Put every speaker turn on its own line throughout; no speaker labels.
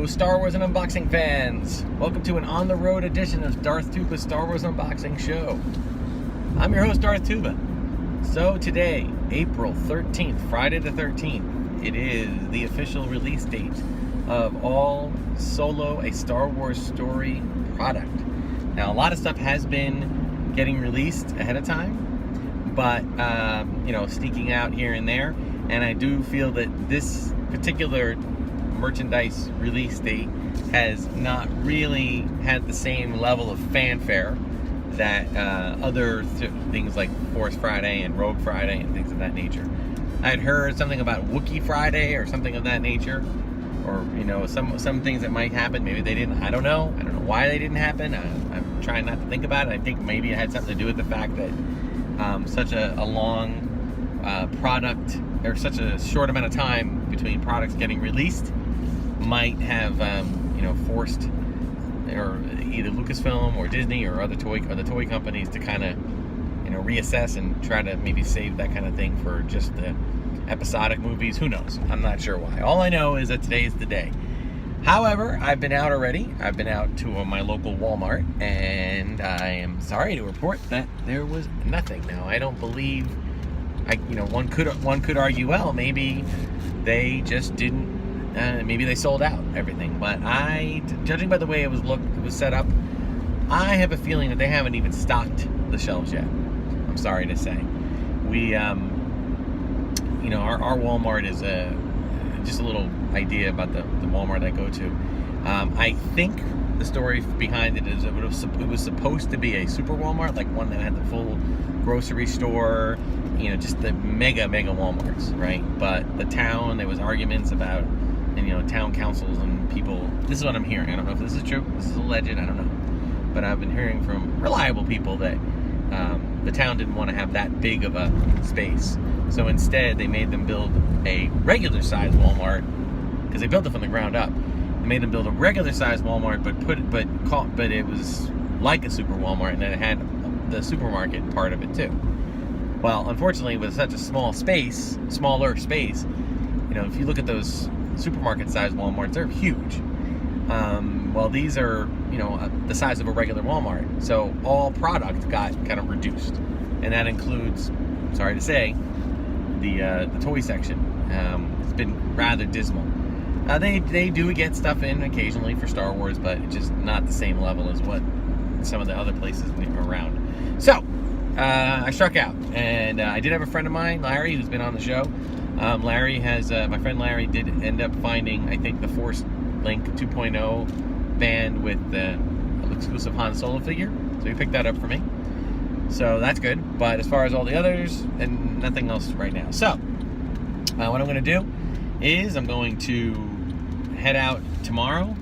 Star Wars and unboxing fans. Welcome to an on-the-road edition of Darth Tuba's Star Wars Unboxing Show. I'm your host, Darth Tuba. So today, April 13th, Friday the 13th, it is the official release date of all Solo, a Star Wars story product. Now, a lot of stuff has been getting released ahead of time, but, sneaking out here and there. And I do feel that this particular merchandise release date has not really had the same level of fanfare that other things like Force Friday and Rogue Friday and things of that nature. I'd heard something about Wookiee Friday or something of that nature, or some things that might happen. Maybe they didn't. I don't know why they didn't happen. I'm trying not to think about it. I think maybe it had something to do with the fact that such a long product, or such a short amount of time between products getting released, might have forced or either Lucasfilm or Disney or the toy companies to kind of reassess and try to maybe save that kind of thing for just the episodic movies. Who knows? I'm not sure why. All I know is that today's the day. However, I've been out already. I've been out to my local Walmart, and I am sorry to report that there was nothing. Now, I don't believe. One could argue, well, maybe they just didn't. Maybe they sold out everything. But judging by the way it was set up, I have a feeling that they haven't even stocked the shelves yet. I'm sorry to say. We, our Walmart is just a little idea about the Walmart I go to. I think the story behind it is it was supposed to be a super Walmart, like one that had the full grocery store, just the mega Walmarts, right? But the town, there was arguments about, town councils and people. This is what I'm hearing. I don't know if this is true. This is a legend. I don't know. But I've been hearing from reliable people that the town didn't want to have that big of a space. So instead, they made them build a regular size Walmart, because they built it from the ground up. They made them build a regular size Walmart, but it was like a super Walmart, and then it had the supermarket part of it too. Well, unfortunately, with such a smaller space, if you look at those supermarket-sized Walmarts, they're huge. Well, these are, the size of a regular Walmart. So all product got kind of reduced, and that includes, sorry to say, the toy section. It's been rather dismal. They do get stuff in occasionally for Star Wars, but it's just not the same level as what some of the other places around. So I struck out, and I did have a friend of mine, Larry, who's been on the show. My friend Larry did end up finding, I think, the Force Link 2.0 band with the exclusive Han Solo figure. So he picked that up for me. So that's good. But as far as all the others, and nothing else right now. So what I'm going to do is I'm going to head out tomorrow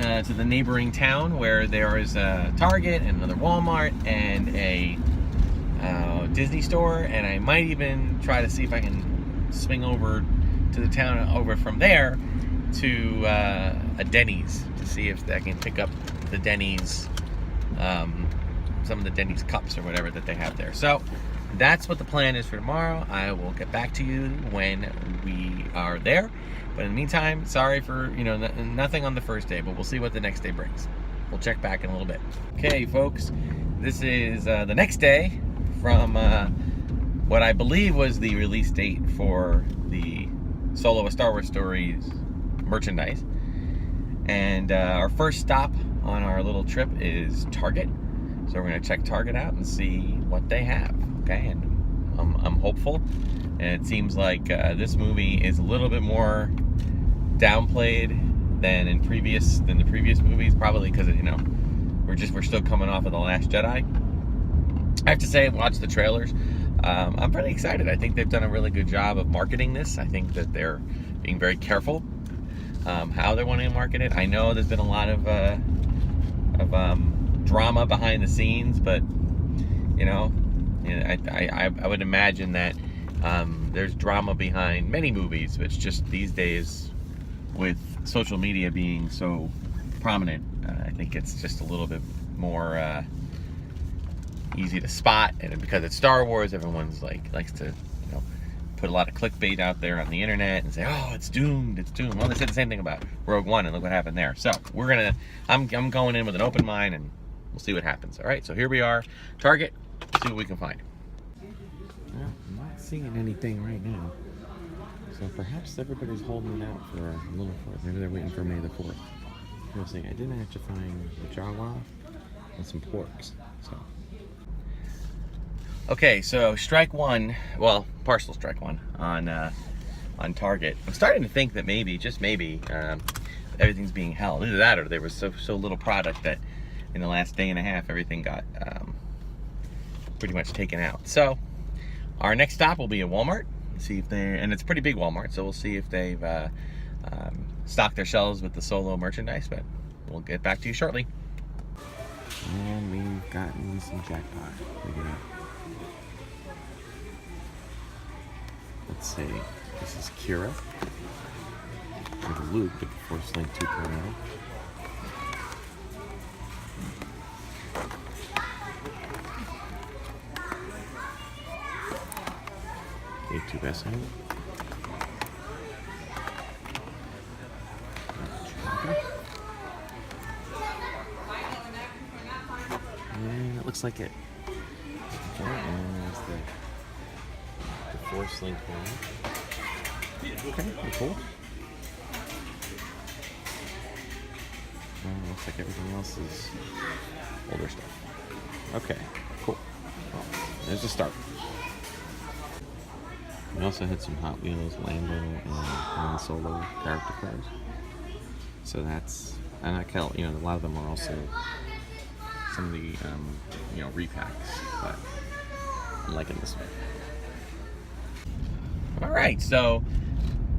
to the neighboring town where there is a Target and another Walmart and a Disney store, and I might even try to see if I can swing over to the town over from there to a Denny's to see if I can pick up the Denny's, some of the Denny's cups or whatever that they have there. So that's what the plan is for tomorrow. I will get back to you when we are there. But in the meantime, sorry for, nothing on the first day, but we'll see what the next day brings. We'll check back in a little bit. Okay, folks, this is the next day from what I believe was the release date for the Solo, a Star Wars Stories merchandise. And our first stop on our little trip is Target. So we're going to check Target out and see what they have. Okay, and I'm hopeful. And it seems like this movie is a little bit more downplayed than the previous movies, probably because we're still coming off of The Last Jedi. I have to say, watch the trailers. I'm pretty excited. I think they've done a really good job of marketing this. I think that they're being very careful how they're wanting to market it. I know there's been a lot of drama behind the scenes, but I would imagine that there's drama behind many movies. It's just these days, with social media being so prominent, I think it's just a little bit more easy to spot. And because it's Star Wars, everyone's likes to put a lot of clickbait out there on the internet and say, oh, it's doomed, it's doomed. Well, they said the same thing about Rogue One, and look what happened there. So I'm going in with an open mind, and we'll see what happens. All right, so here we are, Target. See what we can find. Well, I'm not seeing anything right now. So perhaps everybody's holding it out for a little for maybe they're waiting for May the 4th. We'll see. I did manage to find the jawa and some porks. So. Okay, so strike one. Well, partial strike one on Target. I'm starting to think that maybe, just maybe, everything's being held. Either that, or there was so little product that in the last day and a half everything got pretty much taken out. So our next stop will be a Walmart. See if they, and it's a pretty big Walmart, so we'll see if they've stocked their shelves with the Solo merchandise, but we'll get back to you shortly. And we've gotten some jackpot. Look at that. Let's see, this is Kira with Luke with the Force Link 2.0. A2 best home. And it looks like it. Okay, and there's the Force Link one. Okay, cool. Looks like everything else is older stuff. Okay, cool. Well, there's a start. We also had some Hot Wheels, Lando, and Han Solo character cars. So that's, and I count, a lot of them are also some of the, repacks, but I'm liking this one. All right, so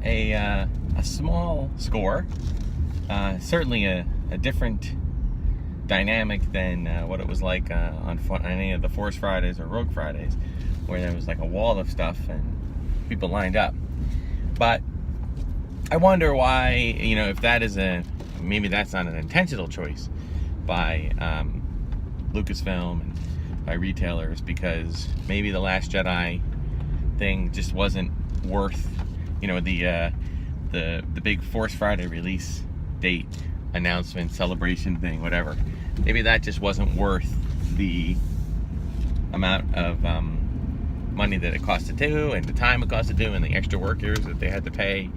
a small score, certainly a different dynamic than what it was like on any of the Force Fridays or Rogue Fridays, where there was like a wall of stuff and people lined up. But I wonder why, if that is maybe that's not an intentional choice by Lucasfilm and by retailers, because maybe the Last Jedi thing just wasn't worth, the big Force Friday release date announcement, celebration thing, whatever. Maybe that just wasn't worth the amount of money that it cost to do, and the time it cost to do, and the extra workers that they had to pay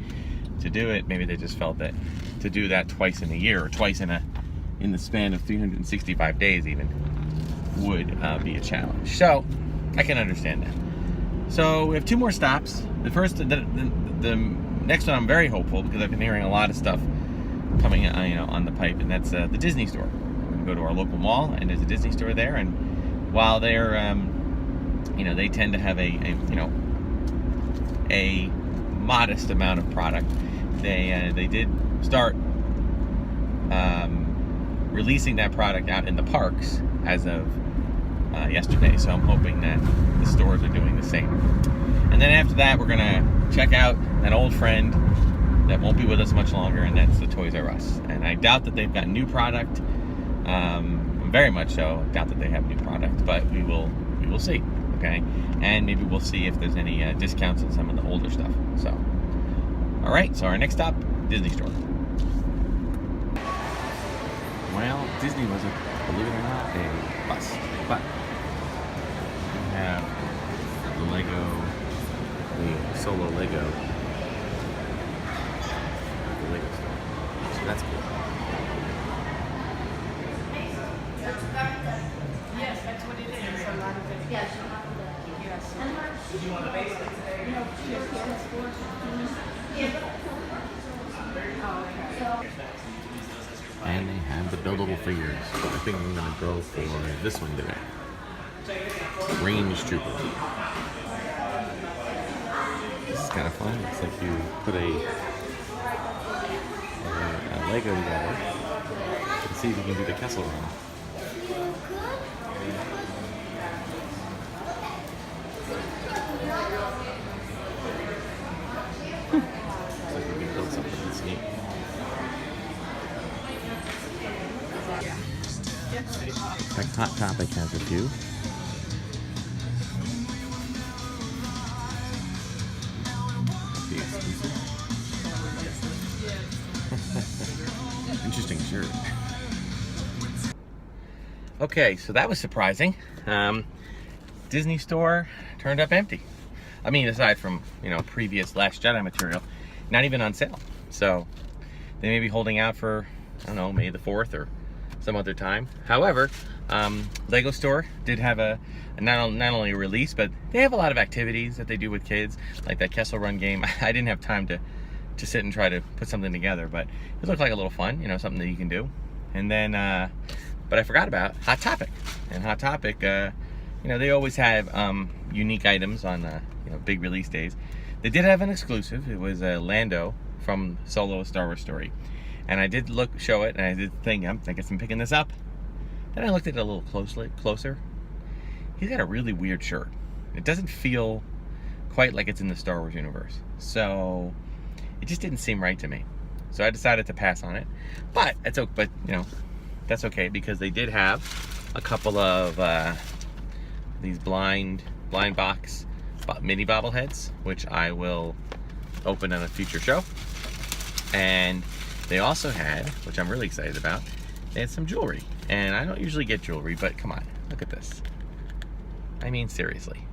to do it. Maybe they just felt that to do that twice in a year, or twice in the span of 365 days even, would be a challenge. So I can understand that. So we have two more stops. The first, the next one, I'm very hopeful, because I've been hearing a lot of stuff coming on the pipe, and that's the Disney store. We're gonna go to our local mall, and there's a Disney store there, and while they're they tend to have a modest amount of product, they did start releasing that product out in the parks as of yesterday. So I'm hoping that the stores are doing the same. And then after that, we're gonna check out an old friend that won't be with us much longer, and that's the Toys R Us. And I doubt that they've got new product. Very much so. I doubt that they have new product, but we will see. Okay, and maybe we'll see if there's any discounts on some of the older stuff. So, all right. So our next stop, Disney store. Well, Disney was, believe it or not, a bust. But we have the Solo Lego, the Lego store. So that's cool.
Yes, that's what it is. A lot of it. Yes. Yes. Do you want to base it today? No,
and they have the buildable figures. So I think I'm going to go for this one today. Range Trooper. This is kind of fun. It's like you put a Lego together and see if you can do the Kessel Run. Looks like we can build something that's neat. Like Hot Topic has a few. weird. Okay, so that was surprising. Disney store turned up empty. I mean, aside from, previous Last Jedi material, not even on sale. So they may be holding out for, I don't know, May the 4th or some other time. However, Lego store did have not only a release, but they have a lot of activities that they do with kids, like that Kessel Run game. I didn't have time to sit and try to put something together, but it looked like a little fun, something that you can do. And then, but I forgot about Hot Topic. And Hot Topic, they always have unique items on big release days. They did have an exclusive. It was Lando from Solo: A Star Wars Story, and I did show it, and I did think, I guess I'm picking this up. Then I looked at it a little closer. He's got a really weird shirt. It doesn't feel quite like it's in the Star Wars universe, so it just didn't seem right to me. So I decided to pass on it. But it's okay. But that's okay, because they did have a couple of these blind box mini bobbleheads, which I will open on a future show. And they also had, which I'm really excited about, they had some jewelry. And I don't usually get jewelry, but come on, look at this. I mean, seriously.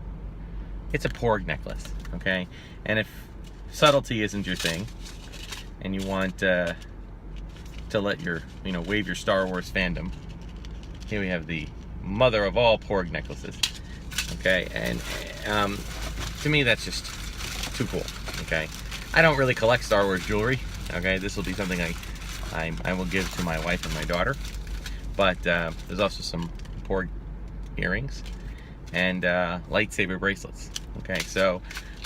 It's a Porg necklace, okay? And if subtlety isn't your thing, and you want to let your, wave your Star Wars fandom, here we have the mother of all Porg necklaces, okay? And to me, that's just too cool, okay? I don't really collect Star Wars jewelry, okay? This will be something I will give to my wife and my daughter. But there's also some Porg earrings and lightsaber bracelets. Okay, so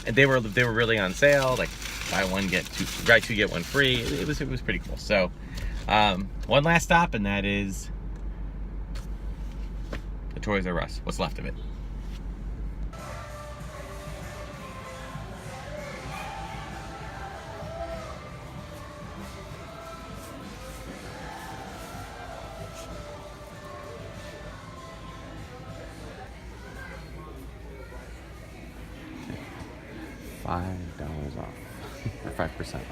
and they were really on sale, like buy two get one free. It was pretty cool. So one last stop, and that is the Toys R Us. What's left of it. $5 off, or 5% off.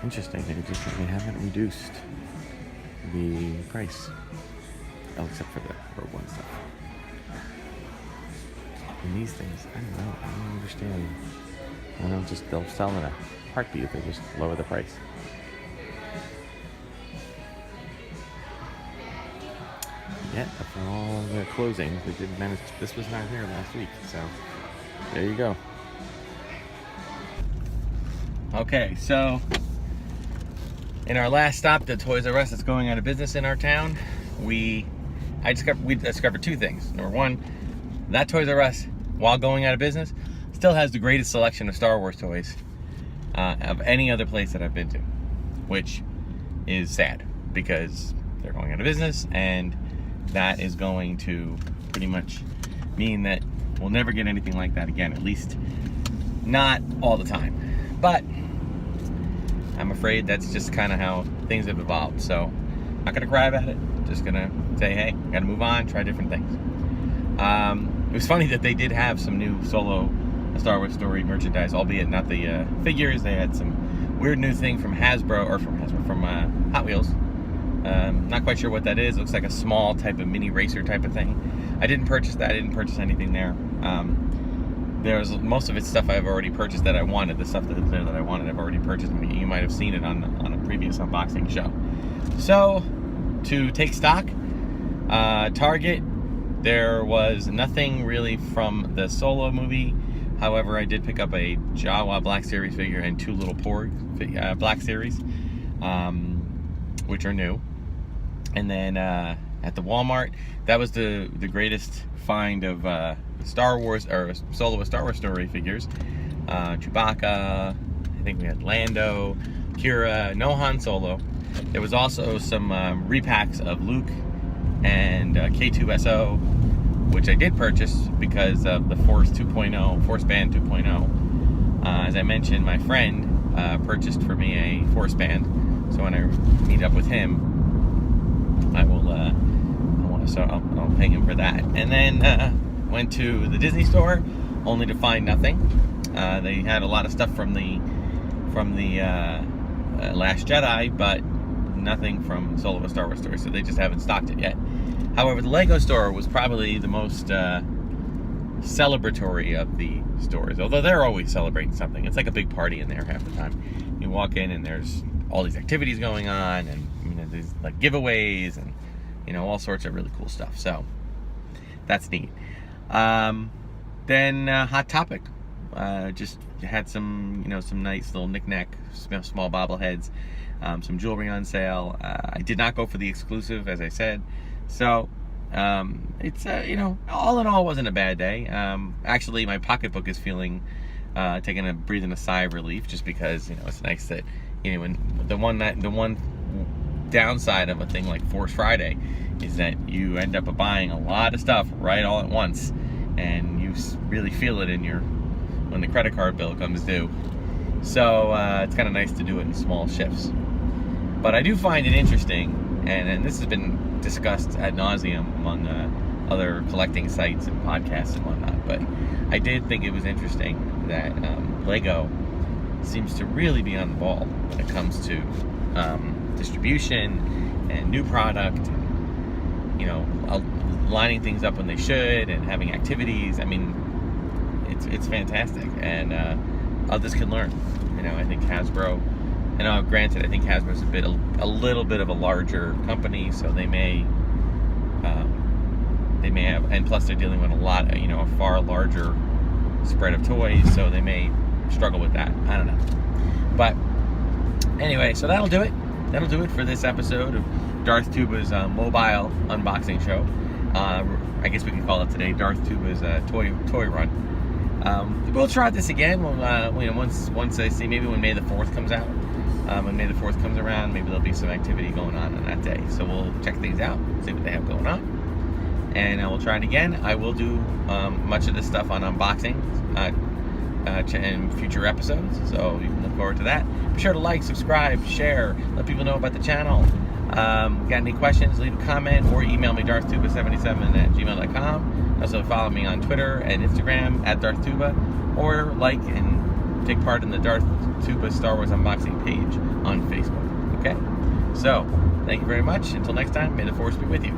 Interesting, they haven't reduced the price, except for the Rogue One stuff. And these things, I don't understand. They'll sell in a heartbeat if they just lower the price. Yet, after all the closings, they did manage. This was not here last week, so there you go. Okay, so in our last stop, the Toys R Us that's going out of business in our town, we discovered two things. Number one, that Toys R Us, while going out of business, still has the greatest selection of Star Wars toys of any other place that I've been to, which is sad because they're going out of business, and that is going to pretty much mean that we'll never get anything like that again, at least not all the time. But I'm afraid that's just kind of how things have evolved. So I'm not gonna cry about it, just gonna say, hey, gotta move on, try different things. It was funny that they did have some new Solo: A Star Wars Story merchandise, albeit not the figures. They had some weird new thing from from Hot Wheels. Not quite sure what that is. It looks like a small type of mini racer type of thing. I didn't purchase that. I didn't purchase anything there. There's most of it's stuff I've already purchased that I wanted. The stuff that's there that I wanted, I've already purchased. You might have seen it on a previous unboxing show. So, to take stock, Target, there was nothing really from the Solo movie. However, I did pick up a Jawa Black Series figure and two little Porg Black Series, which are new. And then at the Walmart, that was the greatest find of Star Wars, or Solo: A Star Wars Story figures. Chewbacca, I think we had Lando, Kira, no Han Solo. There was also some repacks of Luke and K2SO, which I did purchase because of the Force Band 2.0. As I mentioned, my friend purchased for me a Force Band, so when I meet up with him, I'll pay him for that. And then went to the Disney store, only to find nothing. They had a lot of stuff from the Last Jedi, but nothing from Solo a Star Wars Story, so they just haven't stocked it yet. However, the Lego store was probably the most celebratory of the stores, although they're always celebrating something. It's like a big party in there half the time. You walk in and there's all these activities going on, and there's like giveaways and all sorts of really cool stuff. So that's neat. Then Hot Topic just had some some nice little knick-knack small bobbleheads, some jewelry on sale. I did not go for the exclusive, as I said, so it's all in all wasn't a bad day. Actually, my pocketbook is feeling breathing a sigh of relief, just because it's nice that when the one downside of a thing like Force Friday is that you end up buying a lot of stuff right all at once, and you really feel it when the credit card bill comes due. So it's kind of nice to do it in small shifts. But I do find it interesting, and this has been discussed ad nauseum among other collecting sites and podcasts and whatnot, but I did think it was interesting that Lego seems to really be on the ball when it comes to distribution and new product, and lining things up when they should, and having activities. I mean, it's fantastic, and others can learn. I think Hasbro, and granted, I think Hasbro's a little bit of a larger company, so they may have, and plus they're dealing with a far larger spread of toys, so they may struggle with that. I don't know. But anyway, so that'll do it. That'll do it for this episode of Darth Tuba's mobile unboxing show. I guess we can call it today Darth Tuba's toy run. We'll try this again once I see, maybe when May the 4th comes out. When May the 4th comes around, maybe there'll be some activity going on that day. So we'll check things out, see what they have going on, and we'll try it again. I will do much of this stuff on unboxing in future episodes, so you can look forward to that. Be sure to like, subscribe, share, let people know about the channel. Got any questions, leave a comment or email me, darthtuba77@gmail.com. Also follow me on Twitter and Instagram @DarthTuba, or like and take part in the Darth Tuba Star Wars unboxing page on Facebook. Okay? So, thank you very much. Until next time, may the Force be with you.